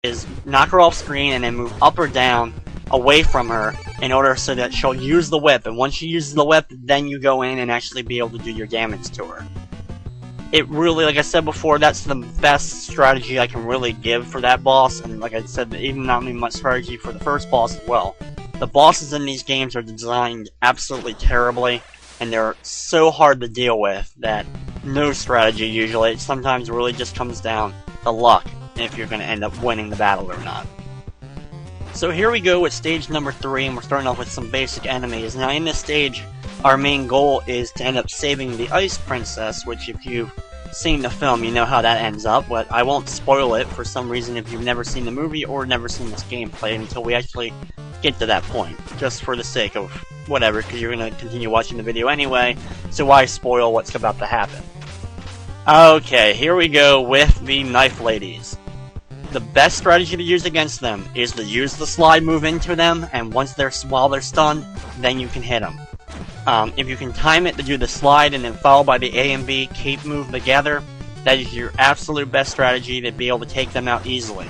is knock her off screen and then move up or down away from her in order so that she'll use the whip, and once she uses the whip, then you go in and actually be able to do your damage to her. It really, like I said before, that's the best strategy I can really give for that boss, and like I said, even not much strategy for the first boss as well. The bosses in these games are designed absolutely terribly, and they're so hard to deal with that no strategy usually. It sometimes really just comes down to luck if you're going to end up winning the battle or not. So here we go with stage number 3, and we're starting off with some basic enemies. Now in this stage, our main goal is to end up saving the Ice Princess, which if you've seen the film, you know how that ends up, but I won't spoil it for some reason if you've never seen the movie or never seen this gameplay until we actually get to that point, just for the sake of whatever, because you're going to continue watching the video anyway, so why spoil what's about to happen. Okay, here we go with the Knife Ladies. The best strategy to use against them is to use the slide move into them, and while they're stunned, then you can hit them. If you can time it to do the slide and then follow by the A and B cape move together, that is your absolute best strategy to be able to take them out easily.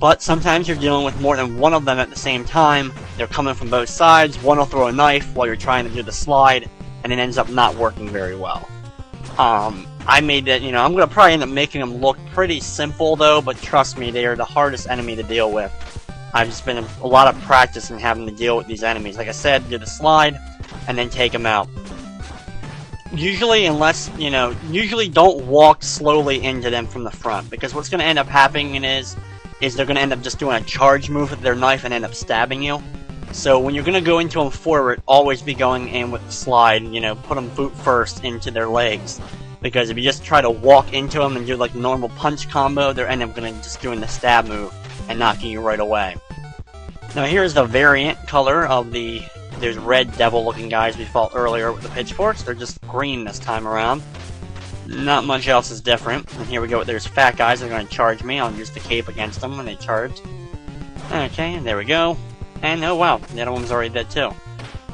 But sometimes you're dealing with more than one of them at the same time. They're coming from both sides, one will throw a knife while you're trying to do the slide, and it ends up not working very well. I made that, I'm going to probably end up making them look pretty simple though, but trust me, they are the hardest enemy to deal with. I've just been a lot of practice in having to deal with these enemies. Like I said, do the slide, and then take them out. Usually, usually don't walk slowly into them from the front, because what's going to end up happening is they're going to end up just doing a charge move with their knife and end up stabbing you. So when you're going to go into them forward, always be going in with the slide, put them boot first into their legs. Because if you just try to walk into them and do like normal punch combo, they're end up going to just doing the stab move and knocking you right away. Now here's the variant color of there's red devil looking guys we fought earlier with the pitchforks. They're just green this time around. Not much else is different. And here we go, there's fat guys that are going to charge me. I'll use the cape against them when they charge. Okay, and there we go. And oh wow, the other one was already dead too.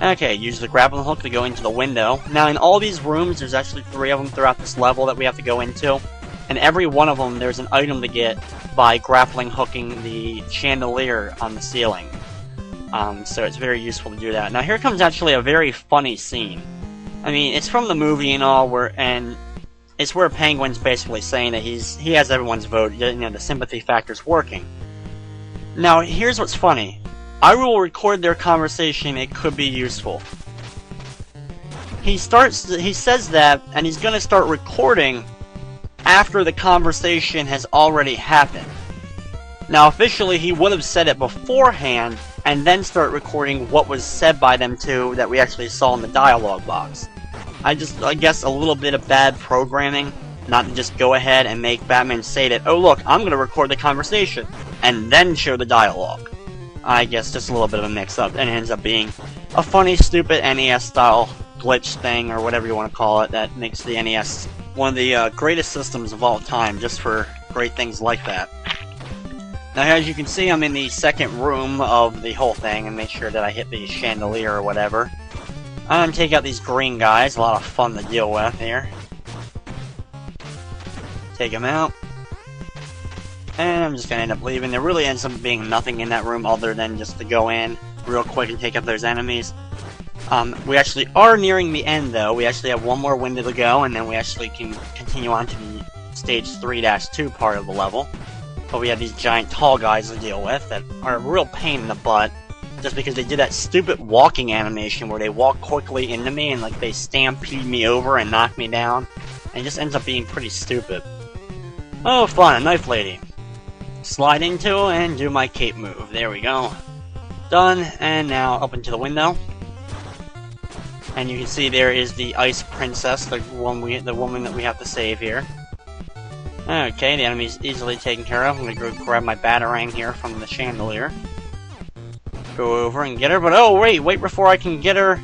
Okay, use the grappling hook to go into the window. Now in all these rooms, there's actually 3 of them throughout this level that we have to go into. And every one of them, there's an item to get by grappling hooking the chandelier on the ceiling. So it's very useful to do that. Now here comes actually a very funny scene. I mean, it's from the movie and all, and it's where Penguin's basically saying that he has everyone's vote, the sympathy factor's working. Now here's what's funny. I will record their conversation, it could be useful. He says that, and he's gonna start recording after the conversation has already happened. Now officially he would have said it beforehand, and then start recording what was said by them two that we actually saw in the dialogue box. I guess a little bit of bad programming, not to just go ahead and make Batman say that, oh look, I'm gonna record the conversation, and then show the dialogue. I guess just a little bit of a mix-up, and it ends up being a funny, stupid NES-style glitch thing, or whatever you want to call it, that makes the NES one of the greatest systems of all time, just for great things like that. Now, as you can see, I'm in the second room of the whole thing, and make sure that I hit the chandelier or whatever. I'm take out these green guys, a lot of fun to deal with here. Take them out. And I'm just going to end up leaving. There really ends up being nothing in that room other than just to go in real quick and take out those enemies. We actually are nearing the end though. We actually have one more window to go, and then we actually can continue on to the stage 3-2 part of the level. But we have these giant tall guys to deal with that are a real pain in the butt, just because they did that stupid walking animation where they walk quickly into me and like they stampede me over and knock me down. And it just ends up being pretty stupid. Oh fun, a knife lady. Slide into and do my cape move. There we go. Done, and now up into the window. And you can see there is the Ice Princess, the woman that we have to save here. Okay, the enemy's easily taken care of. I'm gonna go grab my batarang here from the chandelier. Go over and get her, but oh wait before I can get her,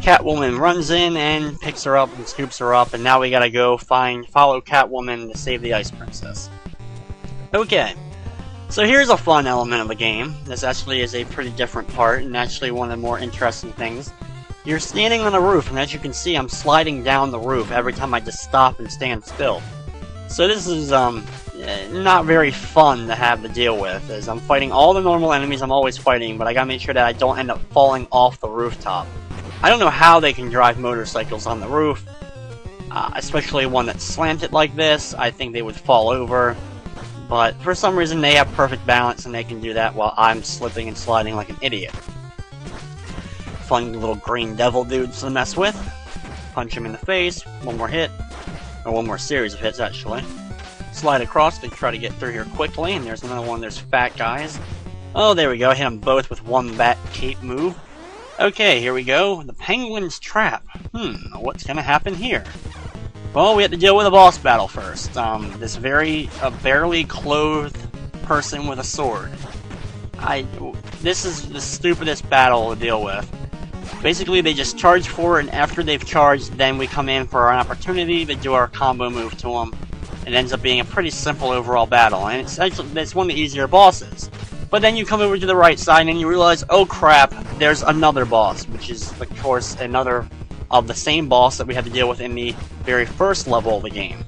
Catwoman runs in and picks her up and scoops her up, and now we gotta go follow Catwoman to save the Ice Princess. Okay. So here's a fun element of the game. This actually is a pretty different part, and actually one of the more interesting things. You're standing on the roof, and as you can see, I'm sliding down the roof every time I just stop and stand still. So this is, not very fun to have to deal with, as I'm fighting all the normal enemies I'm always fighting, but I gotta make sure that I don't end up falling off the rooftop. I don't know how they can drive motorcycles on the roof, especially one that's slanted like this. I think they would fall over, but for some reason they have perfect balance and they can do that while I'm slipping and sliding like an idiot. Fun little green devil dudes to mess with. Punch him in the face, one more hit, or one more series of hits actually. Slide across to try to get through here quickly, and there's another one of those fat guys. Oh, there we go, I hit them both with one bat cape move. Okay, here we go, the penguin's trap. What's gonna happen here? Well, we have to deal with a boss battle first. This barely clothed person with a sword. This is the stupidest battle to deal with. Basically, they just charge forward, and after they've charged, then we come in for an opportunity to do our combo move to them. It ends up being a pretty simple overall battle, and it's one of the easier bosses. But then you come over to the right side, and you realize, oh crap, there's another boss, which is, of course, another of the same boss that we had to deal with in the very first level of the game.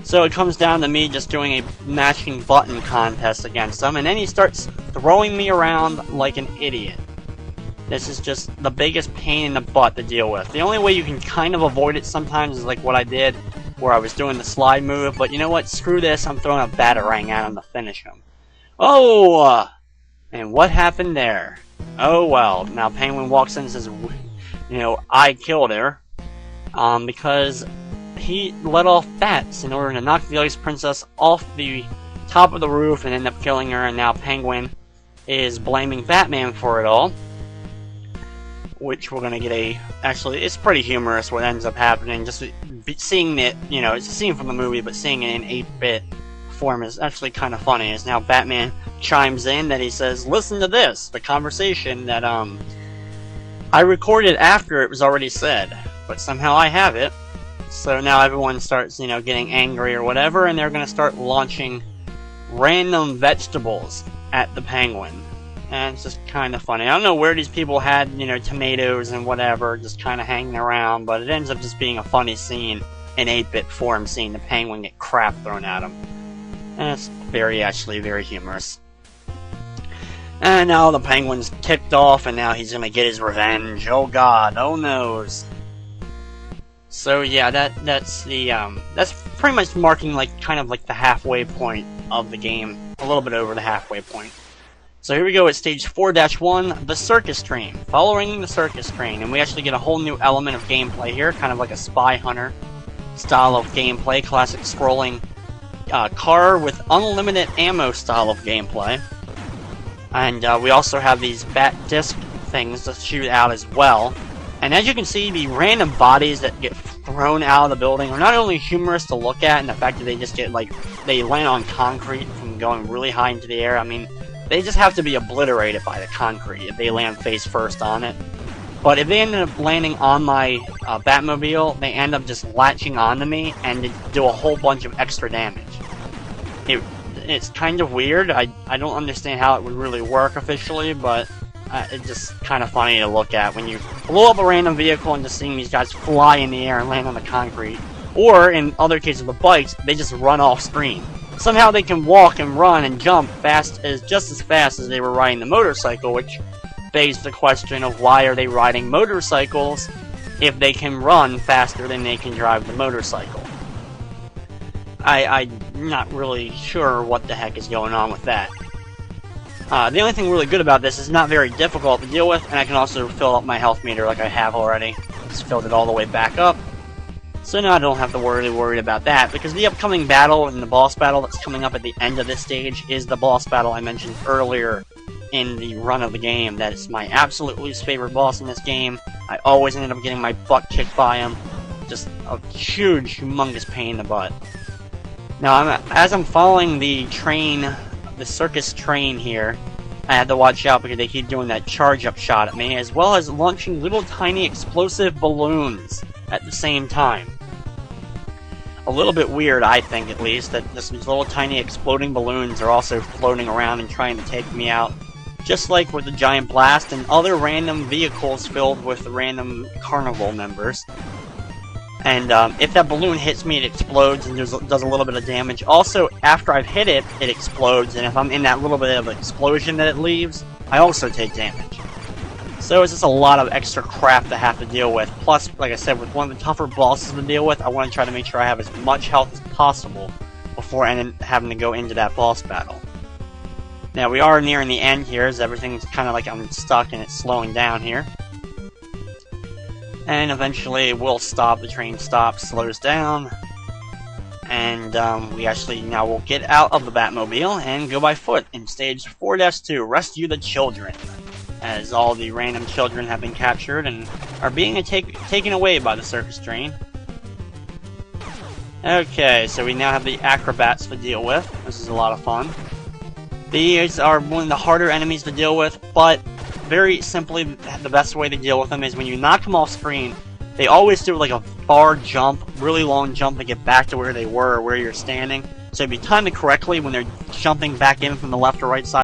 So it comes down to me just doing a mashing button contest against him, and then he starts throwing me around like an idiot. This is just the biggest pain in the butt to deal with. The only way you can kind of avoid it sometimes is like what I did, where I was doing the slide move, but you know what? Screw this, I'm throwing a batarang at him to finish him. Oh! And what happened there? Oh well, now Penguin walks in and says, you know, I killed her, because he let off bats in order to knock the Ice Princess off the top of the roof and end up killing her, and now Penguin is blaming Batman for it all. Which we're gonna get actually, it's pretty humorous what ends up happening. Just seeing it, you know, it's a scene from the movie, but seeing it in 8-bit form is actually kind of funny. As now Batman chimes in that he says, listen to this, the conversation that, I recorded after it was already said, but somehow I have it. So now everyone starts, you know, getting angry or whatever, and they're gonna start launching random vegetables at the Penguin. And it's just kind of funny. I don't know where these people had, you know, tomatoes and whatever, just kind of hanging around, but it ends up just being a funny scene in 8-bit form, seeing the Penguin get crap thrown at him. And it's actually very humorous. And now the Penguin's ticked off, and now he's gonna get his revenge. Oh god, oh noes. So yeah, that's pretty much marking like kind of like the halfway point of the game, a little bit over the halfway point. So here we go at stage 4-1, the circus train. Following the circus train, and we actually get a whole new element of gameplay here, kind of like a Spy Hunter style of gameplay, classic scrolling car with unlimited ammo style of gameplay. And we also have these bat disc things to shoot out as well. And as you can see, the random bodies that get thrown out of the building are not only humorous to look at, and the fact that they just get like, they land on concrete from going really high into the air. I mean, they just have to be obliterated by the concrete if they land face first on it. But if they end up landing on my Batmobile, they end up just latching onto me and they do a whole bunch of extra damage. It's kind of weird. I don't understand how it would really work officially, but it's just kind of funny to look at when you blow up a random vehicle and just seeing these guys fly in the air and land on the concrete. Or, in other cases with bikes, they just run off screen. Somehow they can walk and run and jump just as fast as they were riding the motorcycle, which begs the question of why are they riding motorcycles if they can run faster than they can drive the motorcycle. I'm not really sure what the heck is going on with that. The only thing really good about this is it's not very difficult to deal with, and I can also fill up my health meter like I have already. Just filled it all the way back up. So now I don't have to worry about that, because the upcoming battle and the boss battle that's coming up at the end of this stage is the boss battle I mentioned earlier in the run of the game. That is my absolute least favorite boss in this game. I always ended up getting my butt kicked by him. Just a huge, humongous pain in the butt. Now, as I'm following the train, the circus train here, I had to watch out because they keep doing that charge-up shot at me, as well as launching little tiny explosive balloons at the same time. A little bit weird, I think, at least, that these little tiny exploding balloons are also floating around and trying to take me out. Just like with the Giant Blast and other random vehicles filled with random carnival members. And if that balloon hits me, it explodes and does a little bit of damage. Also, after I've hit it, it explodes, and if I'm in that little bit of explosion that it leaves, I also take damage. So it's just a lot of extra crap to have to deal with. Plus, like I said, with one of the tougher bosses to deal with, I want to try to make sure I have as much health as possible before having to go into that boss battle. Now, we are nearing the end here, as everything's kind of like I'm stuck and it's slowing down here. And eventually it will stop, the train stops, slows down, and we actually now will get out of the Batmobile and go by foot in stage 4-2, rescue the children, as all the random children have been captured and are being taken away by the circus train. Okay, so we now have the acrobats to deal with. This is a lot of fun. These are one of the harder enemies to deal with, but very simply, the best way to deal with them is when you knock them off screen, they always do like a far jump, really long jump to get back to where they were or where you're standing. So if you time it correctly when they're jumping back in from the left or right side,